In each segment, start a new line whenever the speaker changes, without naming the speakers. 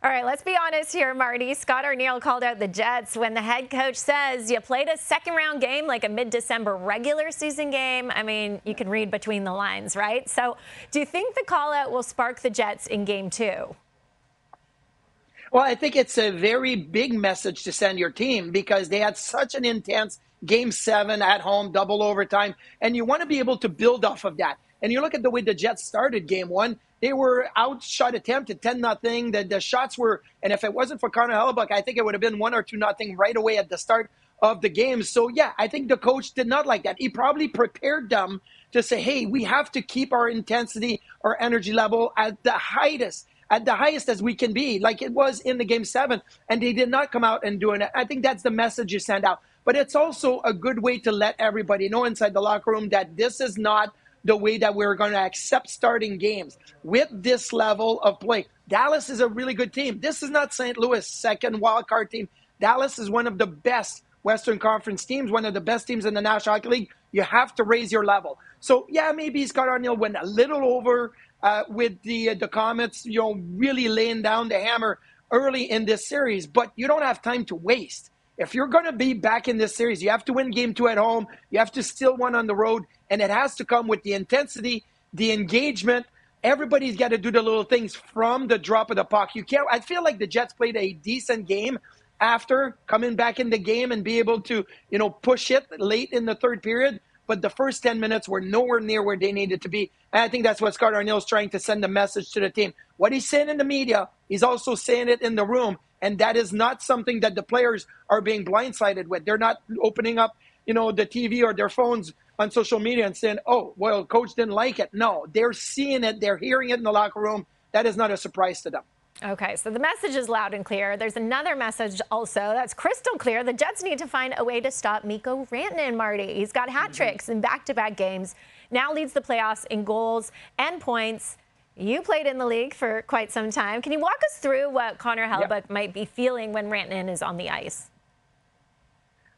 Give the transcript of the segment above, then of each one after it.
All right, let's be honest here, Marty. Scott Arniel called out the Jets when the head coach says you played a second-round game like a mid-December regular season game. I mean, you can read between the lines, right? So do you think the call-out will spark the Jets in Game 2?
Well, I think it's a very big message to send your team because they had such an intense Game 7 at home, double overtime, and you want to be able to build off of that. And you look at the way the Jets started Game 1, they were outshot attempted 10-0. The shots were, and if it wasn't for Connor Hellebuck, I think it would have been 1 or 2-0 right away at the start of the game. So, yeah, I think the coach did not like that. He probably prepared them to say, hey, we have to keep our intensity, our energy level at the highest as we can be, like it was in the Game 7, and they did not come out and do it. I think that's the message you send out. But it's also a good way to let everybody know inside the locker room that this is not the way that we're going to accept starting games with this level of play. Dallas is a really good team. This is not St. Louis' second wildcard team. Dallas is one of the best Western Conference teams, one of the best teams in the National Hockey League. You have to raise your level. So, yeah, maybe Scott Arniel went a little over with the comments, really laying down the hammer early in this series. But you don't have time to waste. If you're going to be back in this series, you have to win Game 2 at home. You have to steal one on the road. And it has to come with the intensity, the engagement. Everybody's got to do the little things from the drop of the puck. I feel like the Jets played a decent game after coming back in the game and be able to, push it late in the third period. But the first 10 minutes were nowhere near where they needed to be. And I think that's what Scott Arniel is trying to send a message to the team. What he's saying in the media, he's also saying it in the room. And that is not something that the players are being blindsided with. They're not opening up, the TV or their phones on social media and saying, oh, well, coach didn't like it. No, they're seeing it. They're hearing it in the locker room. That is not a surprise to them.
Okay, so the message is loud and clear. There's another message also that's crystal clear. The Jets need to find a way to stop Mikko Rantanen, Marty. He's got hat tricks in back-to-back games, now leads the playoffs in goals and points. You played in the league for quite some time. Can you walk us through what Connor Hellebuck might be feeling when Rantanen is on the ice?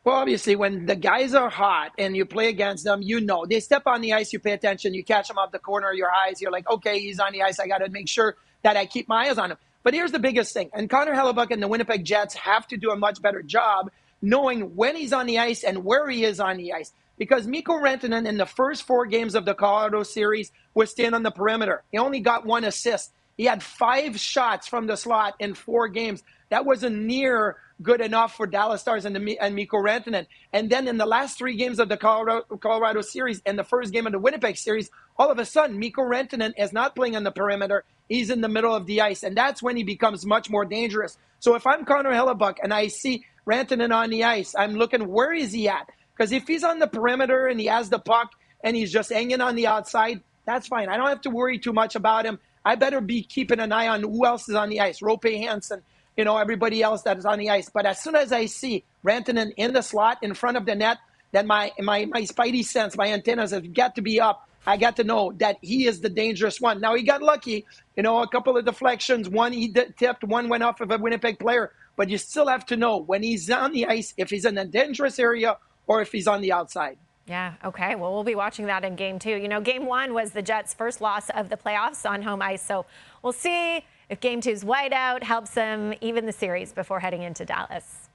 Well, obviously, when the guys are hot and you play against them, they step on the ice, you pay attention, you catch them off the corner of your eyes. You're like, okay, he's on the ice. I got to make sure that I keep my eyes on him. But here's the biggest thing. And Connor Hellebuck and the Winnipeg Jets have to do a much better job knowing when he's on the ice and where he is on the ice. Because Mikko Rantanen in the first 4 games of the Colorado series was staying on the perimeter. He only got 1 assist. He had 5 shots from the slot in 4 games. That wasn't near good enough for Dallas Stars and Mikko Rantanen. And then in the last 3 games of the Colorado series and the first game of the Winnipeg series, all of a sudden, Mikko Rantanen is not playing on the perimeter. He's in the middle of the ice, and that's when he becomes much more dangerous. So if I'm Connor Hellebuck and I see Rantanen on the ice, I'm looking, where is he at? Because if he's on the perimeter and he has the puck and he's just hanging on the outside, that's fine. I don't have to worry too much about him. I better be keeping an eye on who else is on the ice. Rope Hansen, everybody else that is on the ice. But as soon as I see Rantanen in the slot in front of the net, then my spidey sense, my antennas have got to be up. I got to know that he is the dangerous one. Now, he got lucky, a couple of deflections. One he tipped, one went off of a Winnipeg player. But you still have to know when he's on the ice, if he's in a dangerous area or if he's on the outside.
Yeah, okay. Well, we'll be watching that in Game 2. Game 1 was the Jets' first loss of the playoffs on home ice. So we'll see if Game 2's whiteout helps them even the series before heading into Dallas.